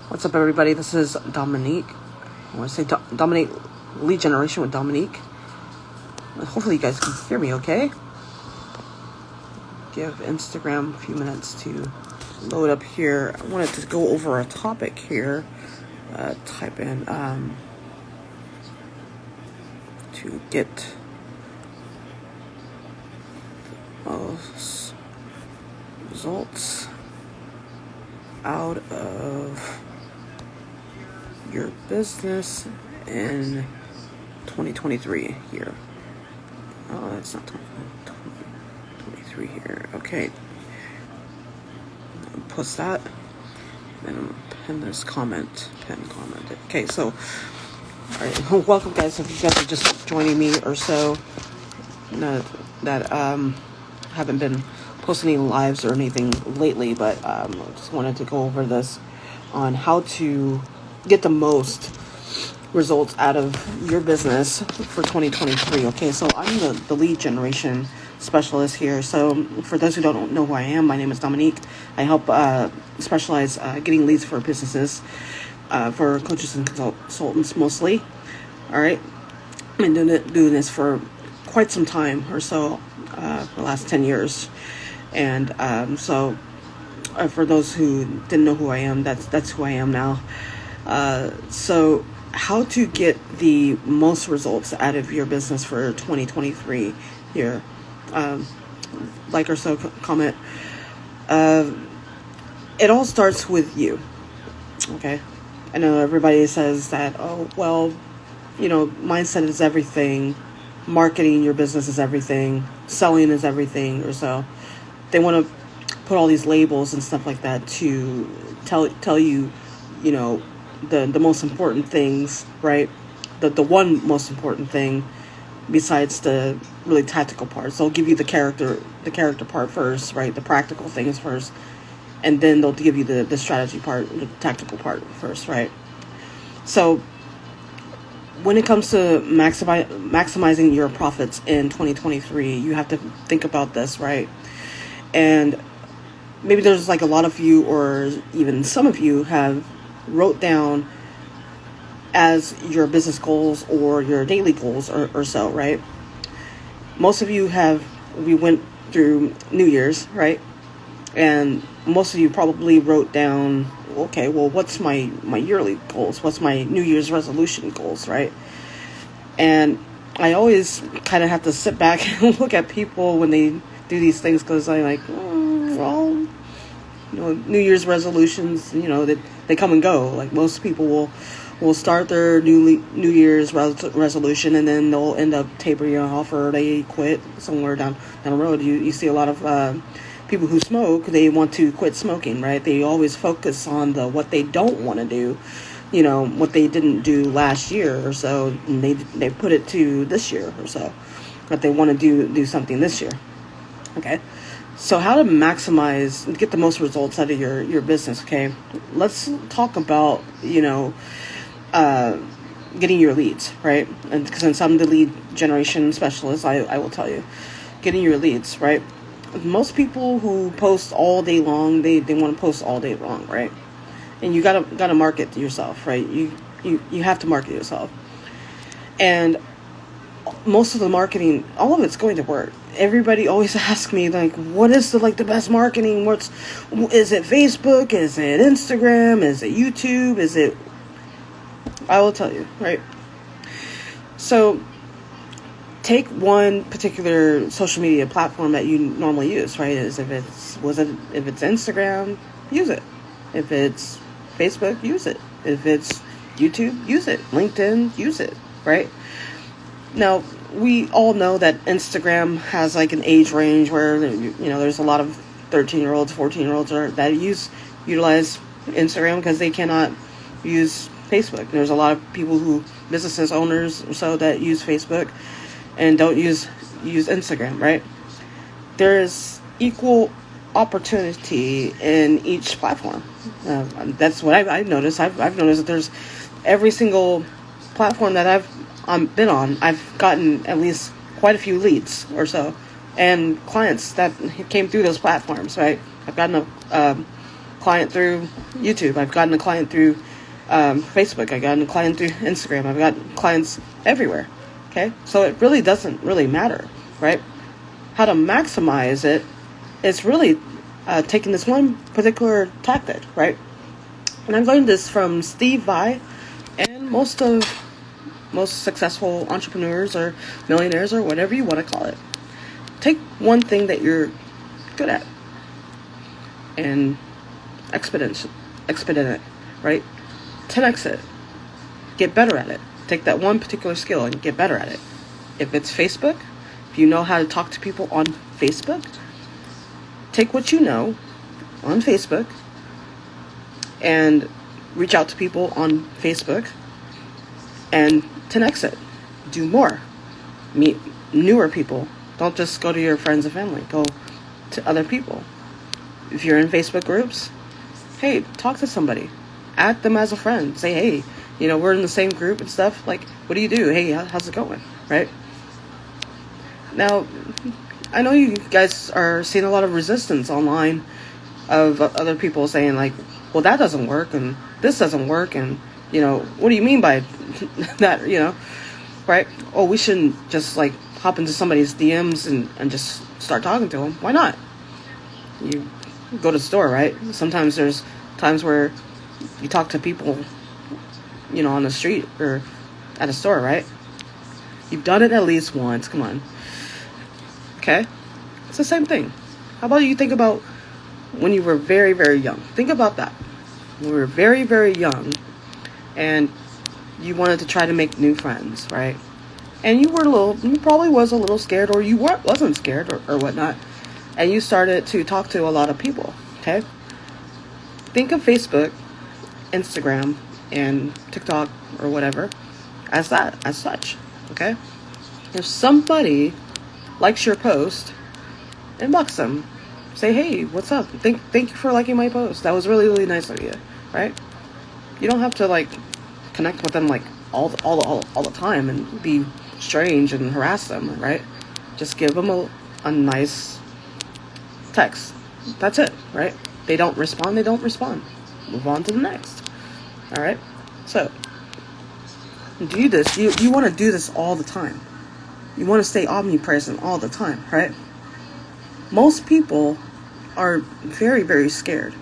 What's up, everybody? This is Dominique. I want to say Dominique, lead generation with Dominique. Hopefully you guys can hear me okay. Give Instagram a few minutes to load up here. I wanted to go over a topic here. Type in to get most results out of your business in 2023 here. Oh, that's not 2023 here. Okay. Post that. Then I'm gonna pin this comment. Pin comment. Okay, so, alright. Welcome, guys. If you guys are just joining me or so, that haven't been posting any lives or anything lately, but I just wanted to go over this on how to get the most results out of your business for 2023. Okay, so I'm the lead generation specialist here. So for those who don't know who I am, my name is Dominique. I help specialize getting leads for businesses, for coaches and consultants mostly. All right, I've been doing this for quite some time or so, for the last 10 years. And so for those who didn't know who I am, that's who I am now. So how to get the most results out of your business for 2023 here. Like or so, comment. It all starts with you. Okay. I know everybody says that, oh, well, mindset is everything. Marketing your business is everything. Selling is everything or so. They want to put all these labels and stuff like that to tell you, the most important things, right? The one most important thing besides the really tactical parts. They'll give you the character part first, right? The practical things first. And then they'll give you the strategy part, the tactical part first, right? So when it comes to maximizing your profits in 2023, you have to think about this, right? And maybe there's like a lot of you, or even some of you, have wrote down as your business goals or your daily goals or so, right? Most of you we went through New Year's, right? And most of you probably wrote down, okay, well, what's my yearly goals? What's my New Year's resolution goals, right? And I always kind of have to sit back and look at people when they do these things, because I'm like, New Year's resolutions, they come and go. Like most people will start their New Year's resolution, and then they'll end up tapering off, or they quit somewhere down the road. You see a lot of people who smoke, they want to quit smoking, right? They always focus on what they don't want to do, what they didn't do last year or so, and they put it to this year or so, that they want to do something this year. Okay, so how to get the most results out of your business. Okay, let's talk about getting your leads, right? And since I'm the lead generation specialist, I will tell you, getting your leads, right? Most people who post all day long, they want to post all day long, right? And you gotta market yourself, right? You have to market yourself. And most of the marketing, all of it's going to work. Everybody always asks me, like, what is the best marketing? Is it Facebook? Is it Instagram? Is it YouTube? I will tell you, right? So take one particular social media platform that you normally use, right? If it's Instagram, use it. If it's Facebook, use it. If it's YouTube, use it. LinkedIn, use it, right? Now, we all know that Instagram has like an age range where, there's a lot of 13-year-olds, 14-year-olds that utilize Instagram because they cannot use Facebook. There's a lot of business owners or so, that use Facebook and don't use Instagram, right? There is equal opportunity in each platform. That's what I've noticed. I've noticed that there's every single platform that I've been on, I've gotten at least quite a few leads or so, and clients that came through those platforms, right? I've gotten client through YouTube. I've gotten a client through Facebook. I've gotten a client through Instagram. I've got clients everywhere. Okay, so it really doesn't really matter, right? How to maximize it is really taking this one particular tactic, right? And I've learned this from Steve Vai and most successful entrepreneurs or millionaires or whatever you want to call it. Take one thing that you're good at and expedite it, right? 10x it. Get better at it. Take that one particular skill and get better at it. If it's Facebook, if you know how to talk to people on Facebook, take what you know on Facebook and reach out to people on Facebook and 10x it. Do more. Meet newer people. Don't just go to your friends and family. Go to other people. If you're in Facebook groups, hey, talk to somebody. Add them as a friend. Say, hey, we're in the same group and stuff. Like, what do you do? Hey, how's it going? Right? Now, I know you guys are seeing a lot of resistance online of other people saying, like, well, that doesn't work and this doesn't work. And, what do you mean by that, right? Oh, we shouldn't just, like, hop into somebody's DMs and just start talking to them. Why not? You go to the store, right? Sometimes there's times where you talk to people, on the street or at a store, right? You've done it at least once. Come on. Okay? It's the same thing. How about you think about when you were very, very young? Think about that. When we were very, very young and you wanted to try to make new friends, right? And you probably was a little scared, or you wasn't scared or whatnot. And you started to talk to a lot of people, okay? Think of Facebook, Instagram, and TikTok or whatever as such, okay? If somebody likes your post, inbox them. Say, hey, what's up? Thank you for liking my post. That was really, really nice of you, right? You don't have to, like, connect with them, like, all the time and be strange and harass them, right? Just give them a nice text. That's it, right? They don't respond. Move on to the next. All right? So, do this. You want to do this all the time. You want to stay omnipresent all the time, right? Most people are very, very scared.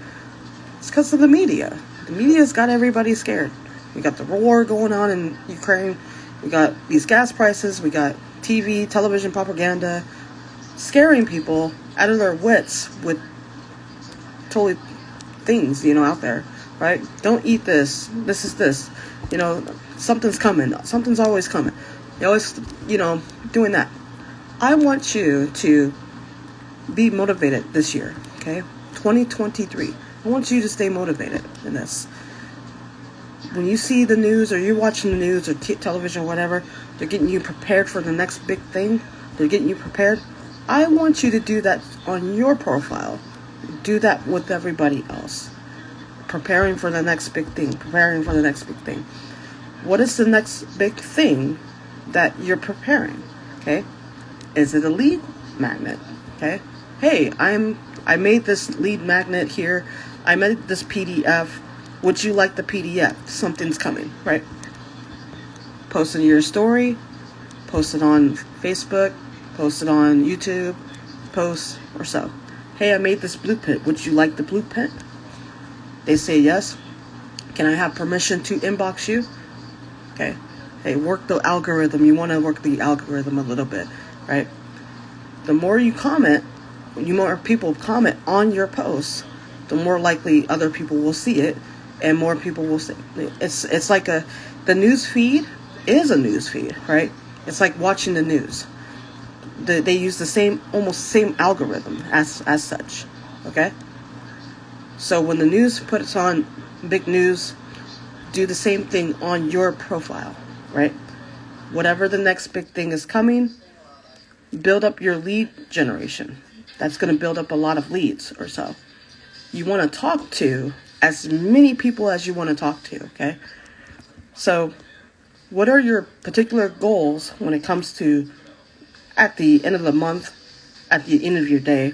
It's because of the media. The media's got everybody scared. We got the war going on in Ukraine. We got these gas prices. We got TV, television propaganda, scaring people out of their wits with totally things, out there, right? Don't eat this. This is this. Something's coming. Something's always coming. You always, doing that. I want you to be motivated this year, okay? 2023. I want you to stay motivated in this. When you see the news or you're watching the news or television or whatever, they're getting you prepared for the next big thing. They're getting you prepared. I want you to do that on your profile. Do that with everybody else. Preparing for the next big thing. Preparing for the next big thing. What is the next big thing that you're preparing? Okay? Is it a lead magnet? Okay? Hey, I made this lead magnet here. I made this PDF. Would you like the PDF? Something's coming, right? Post it in your story. Post it on Facebook. Post it on YouTube. Post or so. Hey, I made this blueprint. Would you like the blueprint? They say yes. Can I have permission to inbox you? Okay. Hey, work the algorithm. You want to work the algorithm a little bit, right? The more you comment, the more people comment on your posts, the more likely other people will see it, and more people will see. It's like the news feed is a news feed, right? It's like watching the news. They use the almost same algorithm as such, okay? So when the news puts on big news, do the same thing on your profile, right? Whatever the next big thing is coming, build up your lead generation. That's going to build up a lot of leads or so. You want to talk to as many people as you want to talk to, okay? So what are your particular goals when it comes to, at the end of the month, at the end of your day,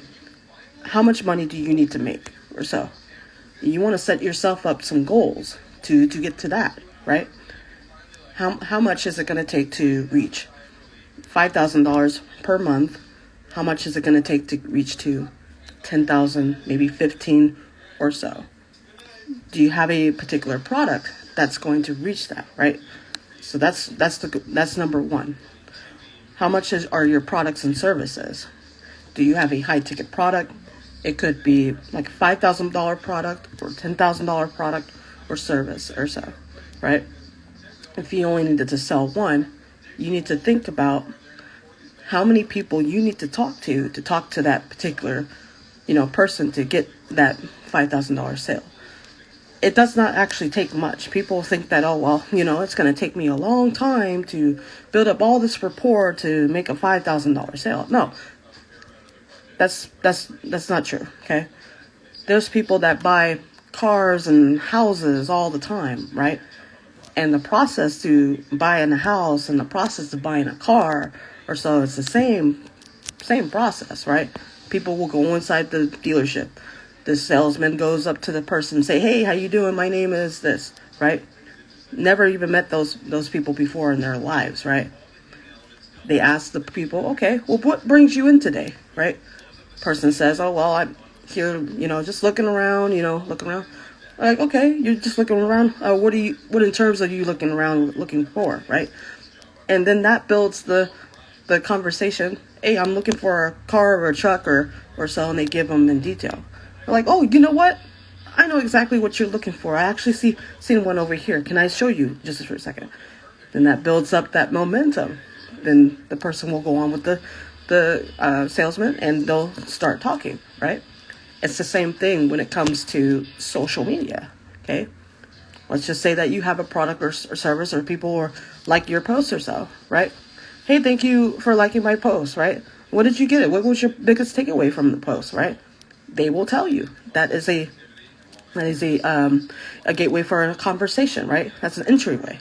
how much money do you need to make or so? You want to set yourself up some goals to get to that, right? How much is it going to take to reach $5,000 per month? How much is it going to take to reach to 10,000, maybe 15 or so? Do you have a particular product that's going to reach that, right? So that's number one. How much are your products and services? Do you have a high ticket product? It could be like a $5,000 product or $10,000 product or service or so, right? If you only needed to sell one, you need to think about how many people you need to talk to that particular, person to get that $5,000 sale. It does not actually take much. People think that, oh, well, it's going to take me a long time to build up all this rapport to make a $5,000 sale. No, that's not true. Okay. There's people that buy cars and houses all the time, right? And the process to buying a house and the process of buying a car or so, it's the same process, right? People will go inside the dealership. The salesman goes up to the person and say, hey, how you doing? My name is this, right? Never even met those people before in their lives, right? They ask the people, okay, well, what brings you in today, right? Person says, oh, well, I'm here, just looking around, Like, okay, you're just looking around. What in terms of you looking around, looking for, right? And then that builds the conversation. Hey, I'm looking for a car or a truck or so, and they give them in detail. They're like, oh, you know what? I know exactly what you're looking for. I actually seen one over here. Can I show you just for a second? Then that builds up that momentum. Then the person will go on with the salesman, and they'll start talking, right? It's the same thing when it comes to social media, okay? Let's just say that you have a product or service or people like your post or so, right? Hey, thank you for liking my post, right? What did you get it? What was your biggest takeaway from the post, right? They will tell you. That is a gateway for a conversation, right? That's an entryway.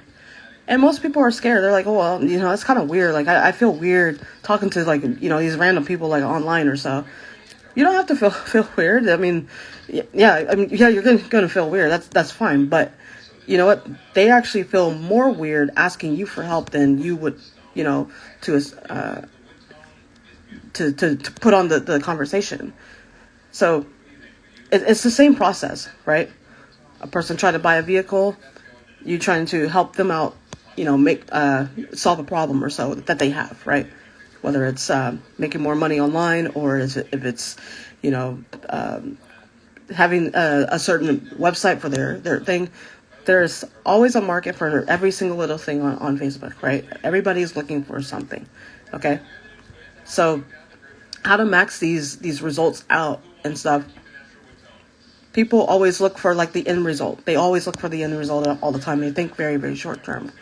And most people are scared. They're like, oh, well, it's kind of weird. Like, I feel weird talking to, like, these random people, like, online or so. You don't have to feel weird. I mean, yeah, you're going to feel weird. That's fine. But you know what? They actually feel more weird asking you for help than you would, to put on the conversation. So it's the same process, right? A person trying to buy a vehicle, you trying to help them out, solve a problem or so that they have, right? Whether it's making more money online or if it's, having a certain website for their thing. There's always a market for every single little thing on Facebook, right? Everybody's looking for something, okay? So how to max these results out and stuff. People always look for like the end result. They always look for the end result all the time. They think very, very short term.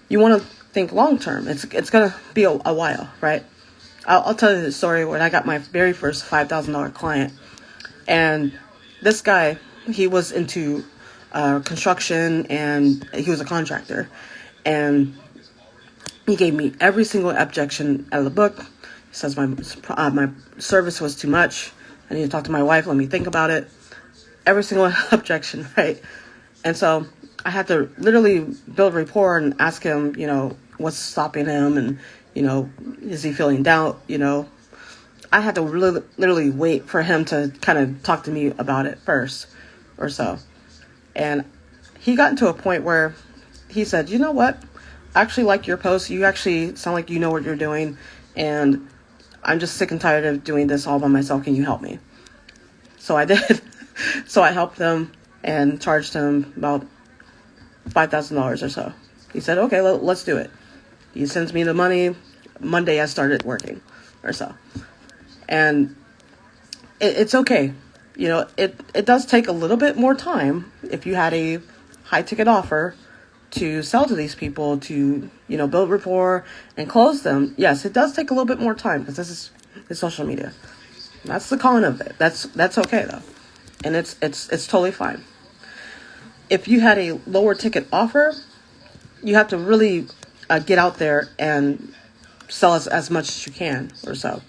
You want to think long term. It's going to be a while, right? I'll tell you the story when I got my very first $5,000 client. And this guy, he was into construction and he was a contractor. And he gave me every single objection out of the book. He says my service was too much. I need to talk to my wife. Let me think about it. Every single objection, right? And so I had to literally build rapport and ask him, what's stopping him and, is he feeling doubt? I had to really, literally wait for him to kind of talk to me about it first or so. And he got into a point where he said, you know what? I actually like your post. You actually sound like you know what you're doing. And I'm just sick and tired of doing this all by myself. Can you help me? So I did. So I helped him and charged him about $5,000 or so. He said, okay, let's do it. He sends me the money. Monday I started working or so. And it's okay. It does take a little bit more time if you had a high ticket offer to sell to these people to, build rapport and close them. Yes, it does take a little bit more time because it's social media. That's the con of it. That's okay though. And it's totally fine. If you had a lower ticket offer, you have to really get out there and sell as much as you can or so.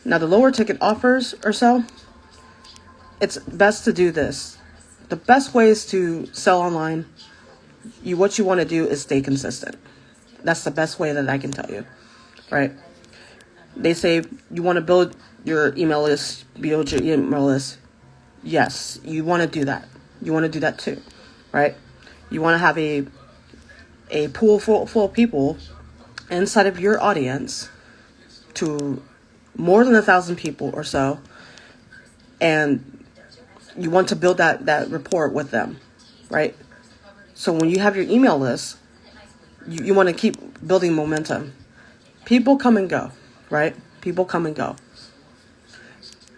Now the lower ticket offers or so, it's best to do this. The best ways to sell online, what you want to do is stay consistent. That's the best way that I can tell you, right? They say you want to build your email list, Yes, you want to do that. You want to do that too, right? You want to have a pool full of people inside of your audience, to more than 1,000 people or so, and you want to build that rapport with them, right? So when you have your email list, you want to keep building momentum. People come and go, right? People come and go.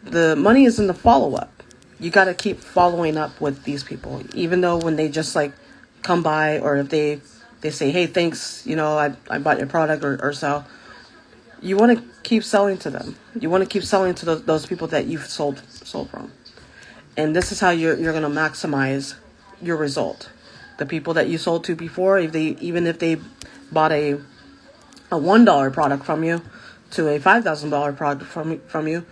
The money is in the follow-up. You got to keep following up with these people, even though when they just like come by, or if they say, hey, thanks, I bought your product or so. You want to keep selling to them. You want to keep selling to those people that you've sold from. And this is how you're going to maximize your result. The people that you sold to before, even if they bought a $1 product from you to a $5,000 product from you,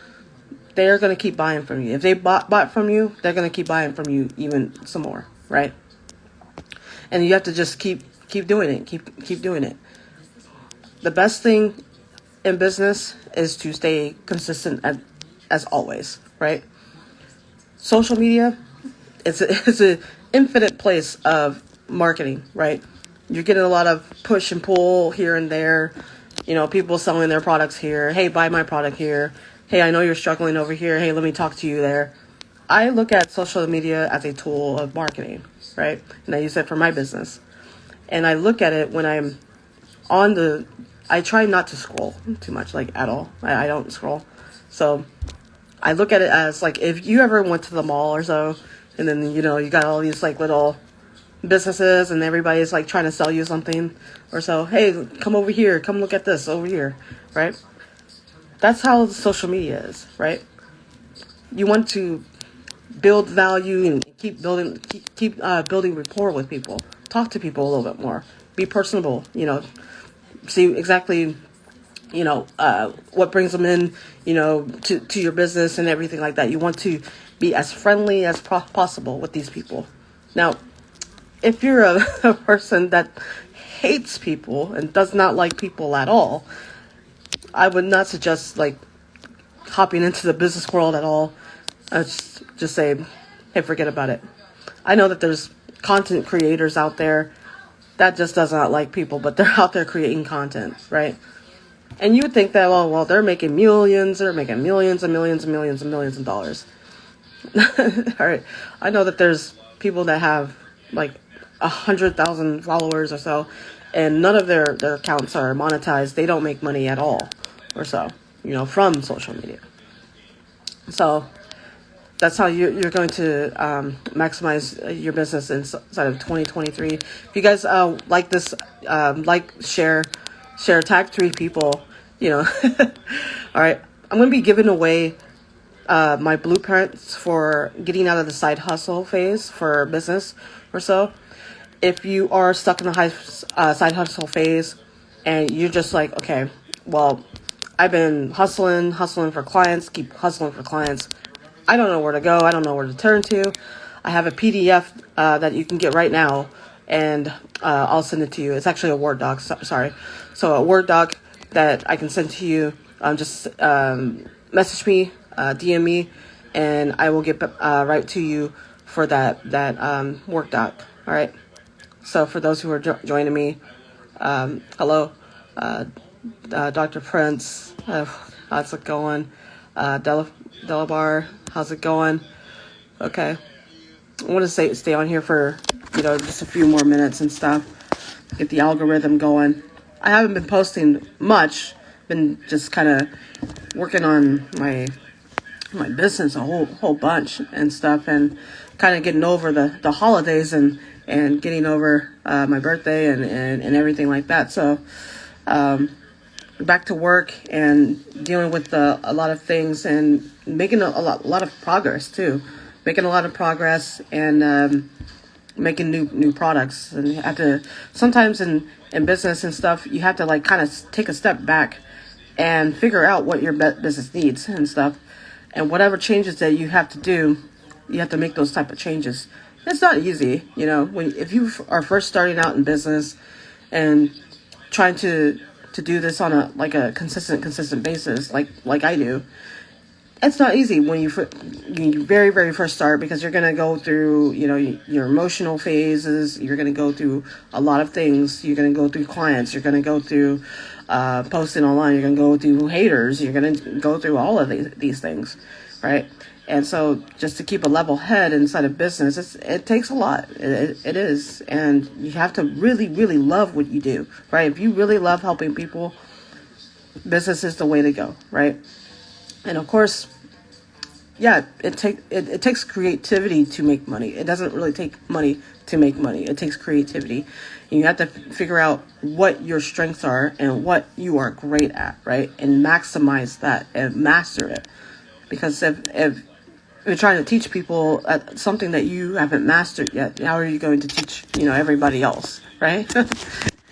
they're going to keep buying from you. If they bought from you, they're going to keep buying from you even some more, right? And you have to just keep doing it. Keep doing it. The best thing in business is to stay consistent as always, right? Social media, it's an infinite place of marketing, right? You're getting a lot of push and pull here and there. People selling their products here. Hey, buy my product here. Hey, I know you're struggling over here. Hey, let me talk to you there. I look at social media as a tool of marketing, right? And I use it for my business. And I look at it when I'm I try not to scroll too much, like at all. I don't scroll. So I look at it as like, if you ever went to the mall or so, and then, you got all these like little businesses and everybody's like trying to sell you something or so. Hey, come over here. Come look at this over here, right? That's how social media is, right? You want to build value and keep building rapport with people. Talk to people a little bit more. Be personable, see exactly, what brings them in, to your business and everything like that. You want to be as friendly as possible with these people. Now, if you're a person that hates people and does not like people at all, I would not suggest like hopping into the business world at all. I just say, hey, forget about it. I know that there's content creators out there that just does not like people, but they're out there creating content, right? And you would think that, well, they're making millions, and millions and millions and millions of dollars. All right. I know that there's people that have like 100,000 followers or so, and none of their accounts are monetized. They don't make money at all or so, from social media. So that's how you're going to maximize your business inside of 2023. If you guys like this, share, tag 3 people, All right. I'm going to be giving away my blueprints for getting out of the side hustle phase for business or so. If you are stuck in the side hustle phase and you're just like, okay, well, I've been hustling for clients, keep hustling for clients. I don't know where to go. I don't know where to turn to. I have a PDF that you can get right now, and I'll send it to you. It's actually a Word doc. Sorry. So a Word doc that I can send to you. Just message me, DM me, and I will get right to you for that Word doc. All right. So for those who are joining me, hello, Dr. Prince. How's it going? Delabar, how's it going? Okay. I want to stay on here for, just a few more minutes and stuff. Get the algorithm going. I haven't been posting much. Been just kind of working on my business a whole bunch and stuff, and kind of getting over the holidays and getting over my birthday and everything like that. So back to work and dealing with a lot of things and making a lot of progress too. Making a lot of progress and making new products. And you have to, sometimes in business and stuff, you have to like kind of take a step back and figure out what your business needs and stuff. And whatever changes that you have to do, You have to make those type of changes. It's not easy, if you are first starting out in business and trying to do this on a consistent basis, like I do. It's not easy when you very, very first start, because you're going to go through, your emotional phases. You're going to go through a lot of things. You're going to go through clients. You're going to go through posting online. You're going to go through haters. You're going to go through all of these things, right? And so just to keep a level head inside of business, it takes a lot. It is. And you have to really, really love what you do, right? If you really love helping people, business is the way to go, right? And of course, yeah, it takes creativity to make money. It doesn't really take money to make money. It takes creativity. And you have to figure out what your strengths are and what you are great at, right? And maximize that and master it. Because if you're trying to teach people something that you haven't mastered yet, how are you going to teach, everybody else, right?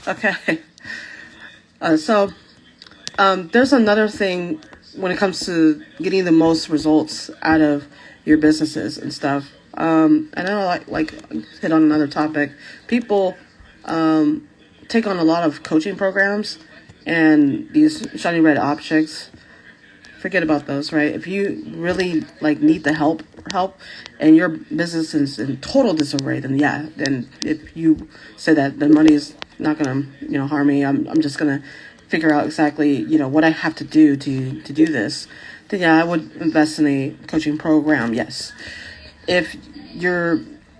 Okay. So there's another thing when it comes to getting the most results out of your businesses and stuff. And I like hit on another topic. People take on a lot of coaching programs and these shiny red objects. Forget about those, right? If you really need the help and your business is in total disarray, then if you say that the money is not gonna harm me, I'm just gonna figure out exactly, what I have to do to do this, then I would invest in a coaching program, yes. If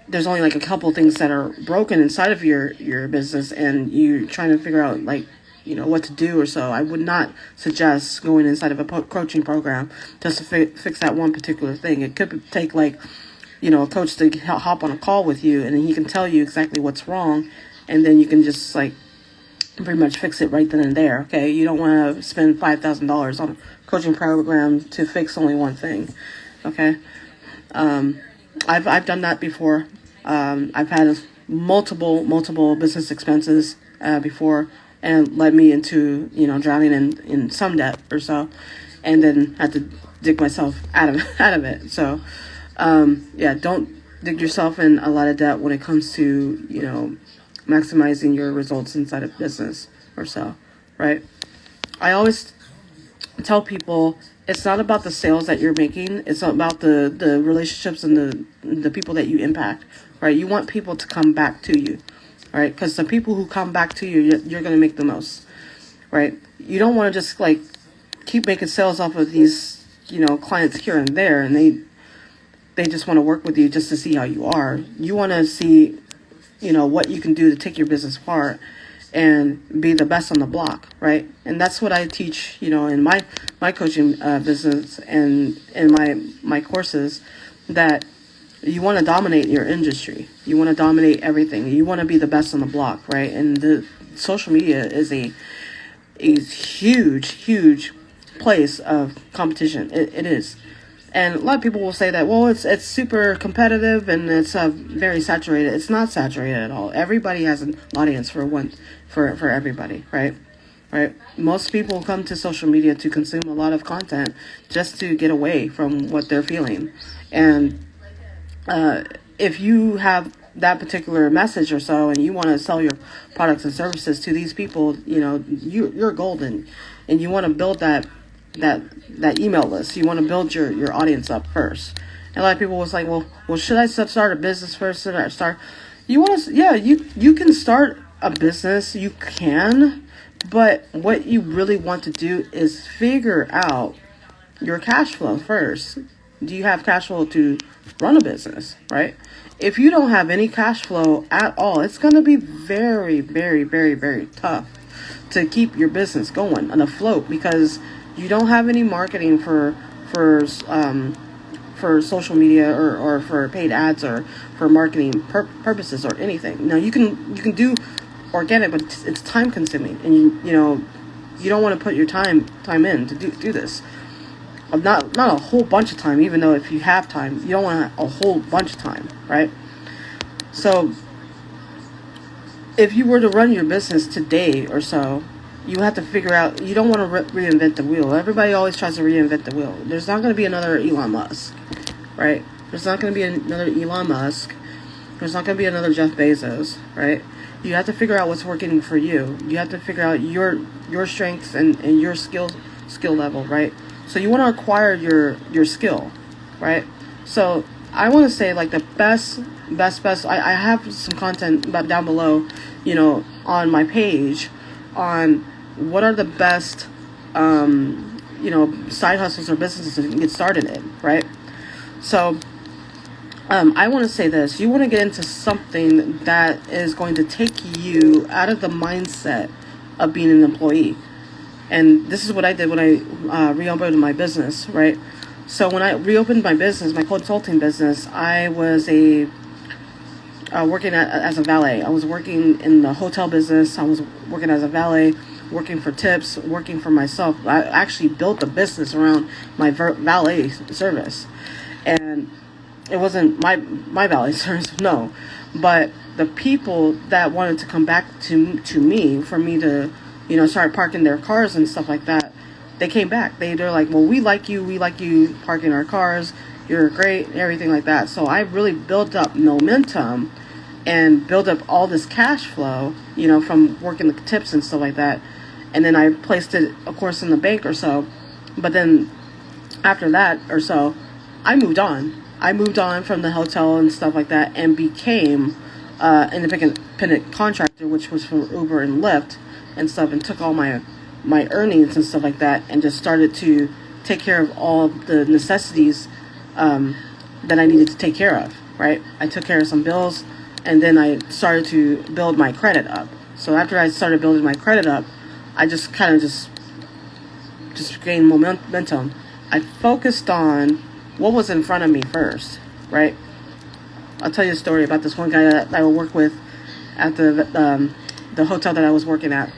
there's only a couple things that are broken inside of your business and you're trying to figure out what to do or so, I would not suggest going inside of a coaching program just to fix that one particular thing. It could take a coach to hop on a call with you, and then he can tell you exactly what's wrong, and then you can just pretty much fix it right then and there. Okay, you don't want to spend $5,000 on a coaching program to fix only one thing. Okay, I've done that before. I've had multiple business expenses before, and led me into drowning in some debt or so, and then had to dig myself out of it. So don't dig yourself in a lot of debt when it comes to maximizing your results inside of business or so, right? I always tell people it's not about the sales that you're making. It's about the relationships and the people that you impact, right? You want people to come back to you, right? Because the people who come back to you, you're going to make the most, right? You don't want to just keep making sales off of these, clients here and there, and they just want to work with you just to see how you are. You want to see what you can do to take your business far and be the best on the block, right? And that's what I teach, in my coaching business and in my courses, that you want to dominate your industry. You want to dominate everything. You want to be the best on the block, right? And the social media is a huge place of competition. It is. And a lot of people will say that, well, it's super competitive and it's very saturated. It's not saturated at all. Everybody has an audience for everybody, right? Right. Most people come to social media to consume a lot of content just to get away from what they're feeling. And if you have that particular message or so, and you want to sell your products and services to these people, you're golden, and you want to build that email list. You want to build your audience up first. And a lot of people was like, well, should I start a business first? Should I start? You want to? Yeah, you can start a business. You can, but what you really want to do is figure out your cash flow first. Do you have cash flow to run a business, right? If you don't have any cash flow at all, it's going to be very, very, very, very tough to keep your business going and afloat, because you don't have any marketing for social media or for paid ads or for marketing purposes or anything. Now you can do organic, but it's time consuming, and you don't want to put your time in to do this. Not a whole bunch of time, even though if you have time, you don't want a whole bunch of time, right? So if you were to run your business today or so, you have to figure out, you don't want to reinvent the wheel. Everybody always tries to reinvent the wheel. There's not going to be another Elon Musk, right? There's not going to be another Elon Musk. There's not going to be another Jeff Bezos, right? You have to figure out what's working for you. You have to figure out your strengths and your skill level, right? So you want to acquire your skill, right? So I want to say like the best. I have some content down below, on my page, on what are the best, side hustles or businesses to get started in, right? So I want to say this. You want to get into something that is going to take you out of the mindset of being an employee. And this is what I did when I reopened my business, right? So when I reopened my business, my consulting business, I was working as a valet. I was working in the hotel business. I was working as a valet, working for tips, working for myself. I actually built a business around my valet service. And it wasn't my valet service, no. But the people that wanted to come back to me for me to, start parking their cars and stuff like that, they came back. They're like, well, we like you parking our cars. You're great, everything like that. So I really built up momentum and built up all this cash flow, from working the tips and stuff like that. And then I placed it, of course, in the bank or so. But then after that or so, I moved on. I moved on from the hotel and stuff like that and became independent contractor, which was for Uber and Lyft and stuff, and took all my earnings and stuff like that and just started to take care of all the necessities that I needed to take care of, right? I took care of some bills, and then I started to build my credit up. So after I started building my credit up, I just kind of just gained momentum. I focused on what was in front of me first, right? I'll tell you a story about this one guy that I would work with at the hotel that I was working at.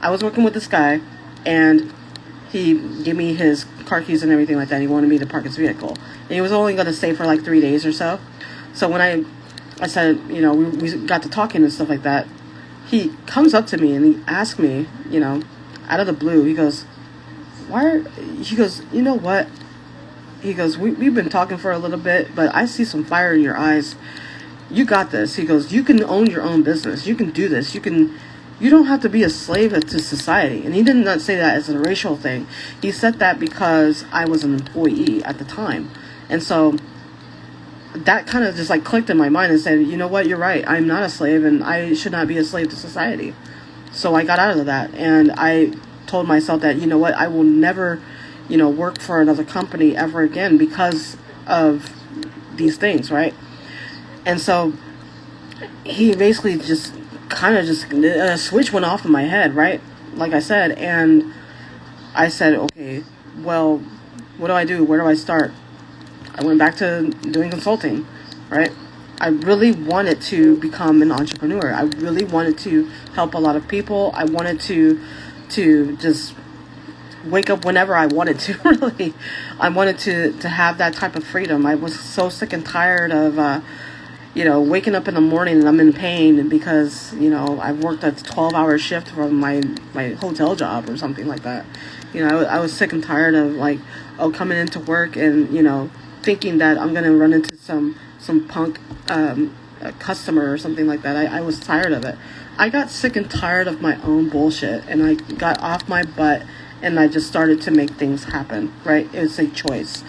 I was working with this guy, and he gave me his car keys and everything like that. He wanted me to park his vehicle. And he was only going to stay for like 3 days or so. So when I said, we got to talking and stuff like that, he comes up to me and he asked me, out of the blue, he goes, you know what? He goes, we've been talking for a little bit, but I see some fire in your eyes. You got this. He goes, you can own your own business. You can do this. You don't have to be a slave to society. And he did not say that as a racial thing. He said that because I was an employee at the time. And so that kind of just like clicked in my mind and said, you know what, you're right. I'm not a slave and I should not be a slave to society. So I got out of that and I told myself that, you know what, I will never, work for another company ever again because of these things, right? And so he basically just kind of a switch went off in my head, right? Like I said, and I said, okay, well, what do I do? Where do I start? I went back to doing consulting, right? I really wanted to become an entrepreneur. I really wanted to help a lot of people. I wanted to just wake up whenever I wanted to, really. I wanted to have that type of freedom. I was so sick and tired of, waking up in the morning and I'm in pain because, I've worked a 12-hour shift from my hotel job or something like that. I was sick and tired of, coming into work and, thinking that I'm going to run into some punk customer or something like that. I was tired of it. I got sick and tired of my own bullshit and I got off my butt and I just started to make things happen, right? It's a choice.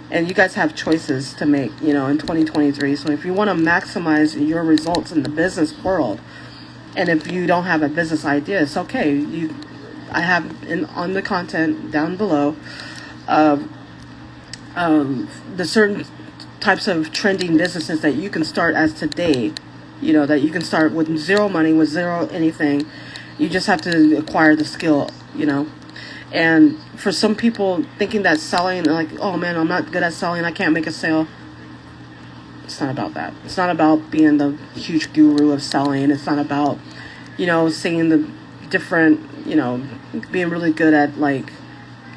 And you guys have choices to make, in 2023. So if you want to maximize your results in the business world, and if you don't have a business idea, it's okay. I have on the content down below the certain types of trending businesses that you can start as today, that you can start with zero money, with zero anything. You just have to acquire the skill, And for some people thinking that selling, like, oh man, I'm not good at selling, I can't make a sale. It's not about that. It's not about being the huge guru of selling. It's not about, seeing the different, being really good at like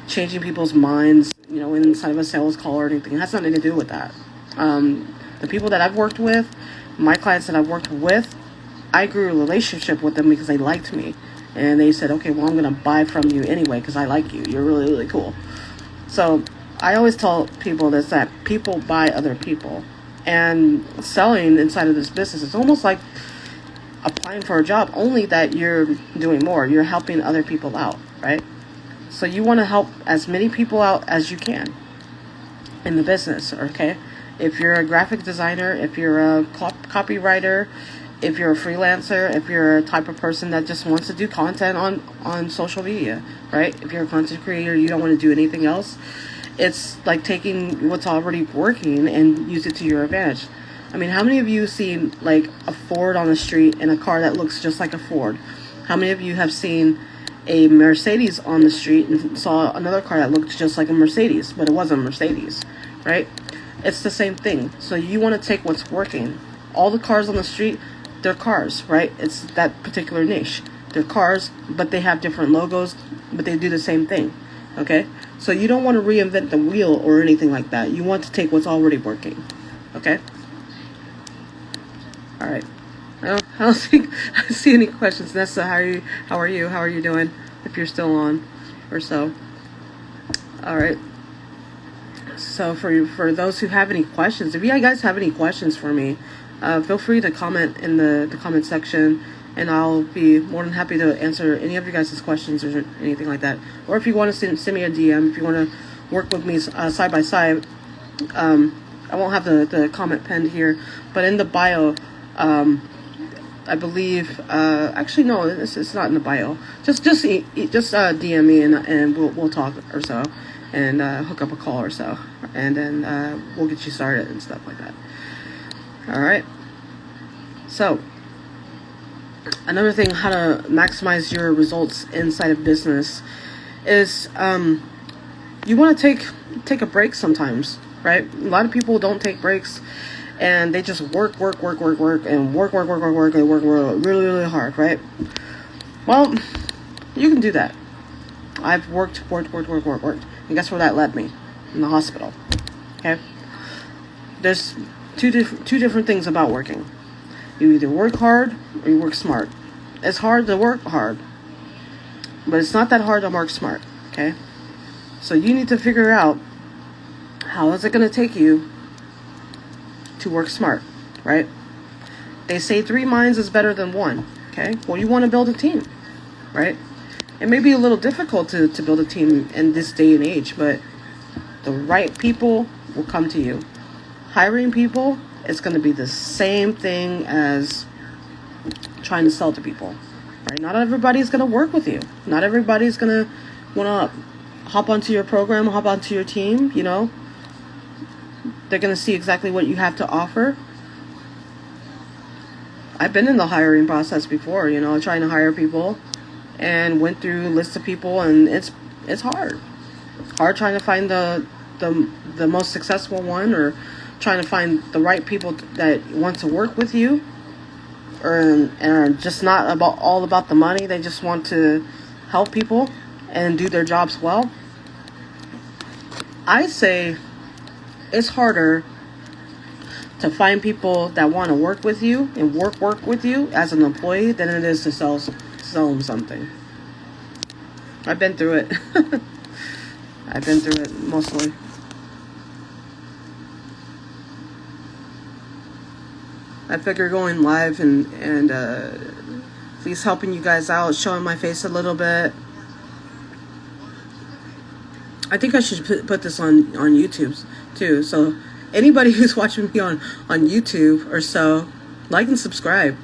changing people's minds, inside of a sales call or anything. It has nothing to do with that. The people that I've worked with, my clients that I've worked with, I grew a relationship with them because they liked me. And they said, okay, well, I'm going to buy from you anyway because I like you. You're really, really cool. So I always tell people this, that people buy other people. And selling inside of this business is almost like applying for a job, only that you're doing more. You're helping other people out, right? So you want to help as many people out as you can in the business, okay? If you're a graphic designer, if you're a copywriter, if you're a freelancer, if you're a type of person that just wants to do content on social media, right? If you're a content creator, you don't want to do anything else. It's like taking what's already working and use it to your advantage. I mean, how many of you seen like a Ford on the street and a car that looks just like a Ford? How many of you have seen a Mercedes on the street and saw another car that looked just like a Mercedes, but it wasn't a Mercedes, right? It's the same thing. So you want to take what's working. All the cars on the street, they're cars, right? It's that particular niche. They're cars, but they have different logos, but they do the same thing, okay? So you don't want to reinvent the wheel or anything like that. You want to take what's already working, okay? All right. I don't think I see any questions. Nessa, how are you doing? If you're still on or so. All right. So for those who have any questions, if you guys have any questions for me, feel free to comment in the comment section, and I'll be more than happy to answer any of you guys' questions or anything like that. Or if you want to send me a DM, if you want to work with me side by side, I won't have the comment pinned here, but in the bio, I believe, actually no, it's not in the bio. Just DM me and we'll talk or so, and hook up a call or so, and then we'll get you started and stuff like that. All right. So another thing, how to maximize your results inside of business is you want to take a break sometimes, right? A lot of people don't take breaks. And they just work and work really hard, right? Well, you can do that. I've worked. And guess where that led me? In the hospital. Okay? There's two different things about working. You either work hard or you work smart. It's hard to work hard, but it's not that hard to work smart, okay? So you need to figure out, how is it going to take you to work smart, right? They say 3 minds is better than 1, okay? Well, you want to build a team, right? It may be a little difficult to build a team in this day and age, but the right people will come to you. Hiring people is going to be the same thing as trying to sell to people, right? Not everybody's going to work with you. Not everybody's going to want to hop onto your program, hop onto your team, you know? They're going to see exactly what you have to offer. I've been in the hiring process before, you know, trying to hire people, and went through lists of people, and it's hard. Hard trying to find the most successful one, or trying to find the right people that want to work with you, and are just not all about the money. They just want to help people and do their jobs well. I say it's harder to find people that want to work with you and work with you as an employee than it is to sell them something. I've been through it. I've been through it mostly. I figure going live and at least helping you guys out, showing my face a little bit. I think I should put this on YouTube too. So anybody who's watching me on YouTube or so, like and subscribe.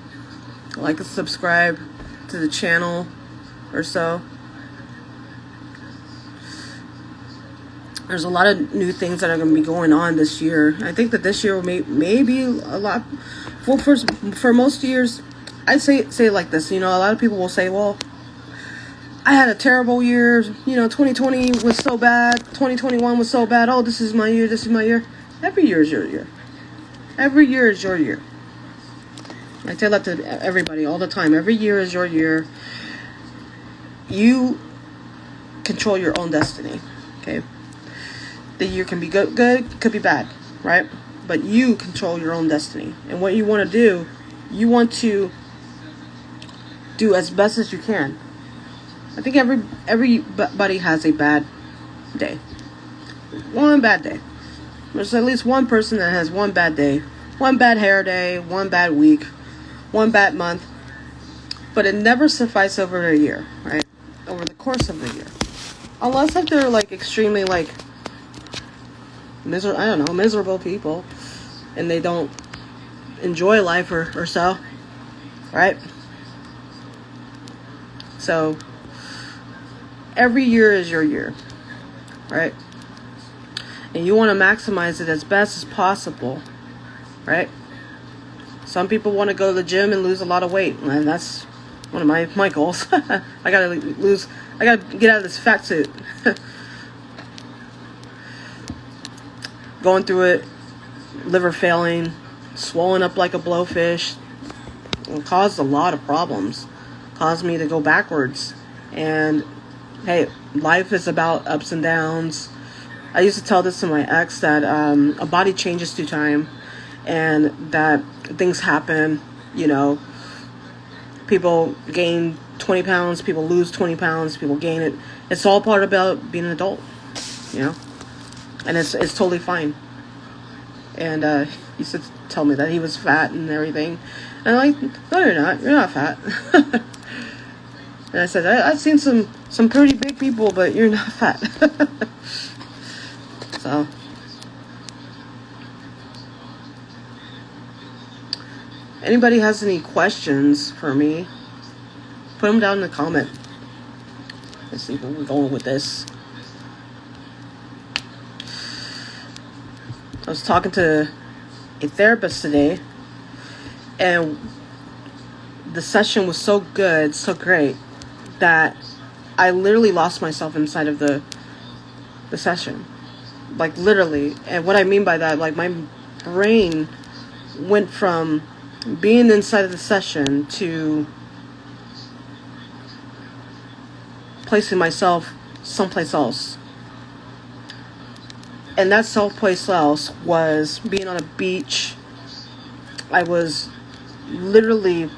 Like and subscribe to the channel or so. There's a lot of new things that are going to be going on this year. I think that this year may be a lot. Well, for most years, I'd say it like this. You know, a lot of people will say, well, I had a terrible year. You know, 2020 was so bad. 2021 was so bad. Oh, this is my year. This is my year. Every year is your year. Every year is your year. I tell that to everybody all the time. Every year is your year. You control your own destiny. Okay. The year can be good, could be bad, right? But you control your own destiny. And what you want to do, you want to do as best as you can. I think everybody has a bad day. One bad day. There's at least one person that has one bad day, one bad hair day, one bad week, one bad month. But it never suffices over a year, right? Over the course of the year. Unless if they're like extremely like miserable people and they don't enjoy life or so, right? So every year is your year, right? And you want to maximize it as best as possible, right? Some people want to go to the gym and lose a lot of weight, and that's one of my goals. I gotta get out of this fat suit. Going through it, liver failing, swollen up like a blowfish. It caused a lot of problems. Caused me to go backwards. And hey, life is about ups and downs. I used to tell this to my ex that a body changes through time, and that things happen. You know, people gain 20 pounds, people lose 20 pounds, people gain it. It's all part about being an adult, you know? And it's totally fine. And he used to tell me that he was fat and everything. And I'm like, no, you're not. You're not fat. And I said, I've seen some pretty big people, but you're not fat. So, anybody has any questions for me, put them down in the comment. Let's see where we're going with this. I was talking to a therapist today, and the session was so good, so great, that I literally lost myself inside of the session. Like, literally. And what I mean by that, like, my brain went from being inside of the session to placing myself someplace else. And that someplace else was being on a beach. I was literally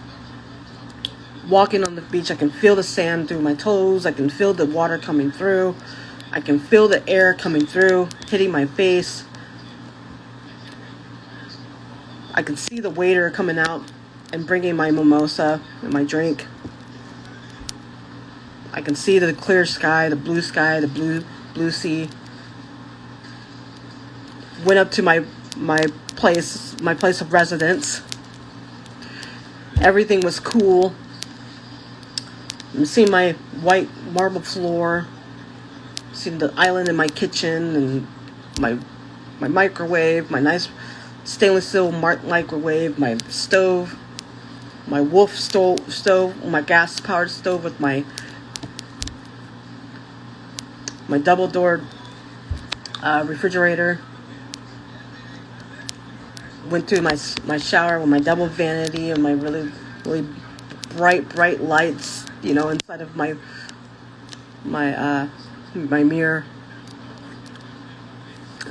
walking on the beach. I can feel the sand through my toes. I can feel the water coming through. I can feel the air coming through, hitting my face. I can see the waiter coming out and bringing my mimosa and my drink. I can see the clear sky, the blue sea. Went up to my place of residence. Everything was cool. I'm seeing my white marble floor. Seeing the island in my kitchen and my microwave, my nice stainless steel microwave, my stove, my Wolf stove, my gas powered stove with my double door refrigerator. Went through my shower with my double vanity and my really bright lights, you know, inside of my mirror.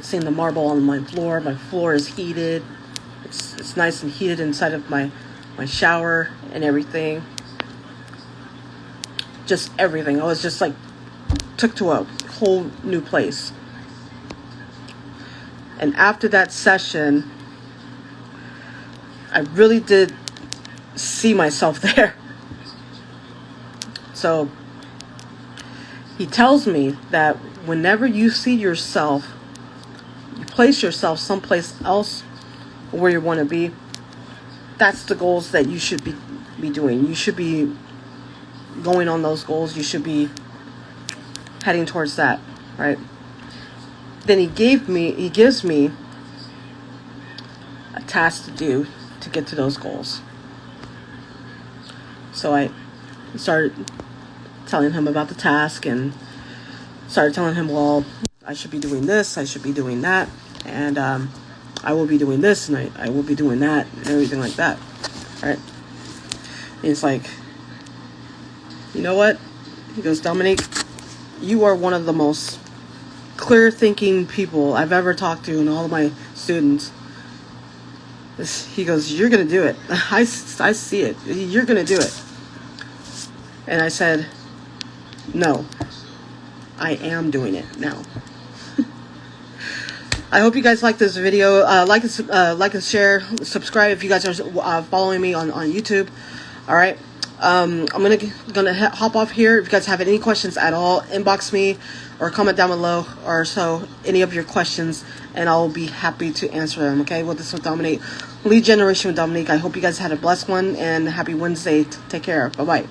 Seeing the marble on my floor. My floor is heated. It's nice and heated inside of my shower and everything. Just everything. I was just like took to a whole new place. And after that session, I really did see myself there. So he tells me that whenever you see yourself, you place yourself someplace else where you want to be, that's the goals that you should be doing. You should be going on those goals. You should be heading towards that, right? Then he gives me a task to do to get to those goals. So I started telling him about the task and started telling him, well, I should be doing this, I should be doing that, and I will be doing this, and I will be doing that, and everything like that, right? And it's like, you know what? He goes, Dominique, you are one of the most clear-thinking people I've ever talked to in all of my students. He goes, you're going to do it. I see it. You're going to do it. And I said, no, I am doing it now. I hope you guys like this video. Like and share, subscribe if you guys are following me on YouTube. All right. I'm gonna hop off here. If you guys have any questions at all, inbox me or comment down below or so any of your questions, and I'll be happy to answer them. Okay. Well, this was Dominique, Lead Generation with Dominique. I hope you guys had a blessed one and happy Wednesday. Take care. Bye bye.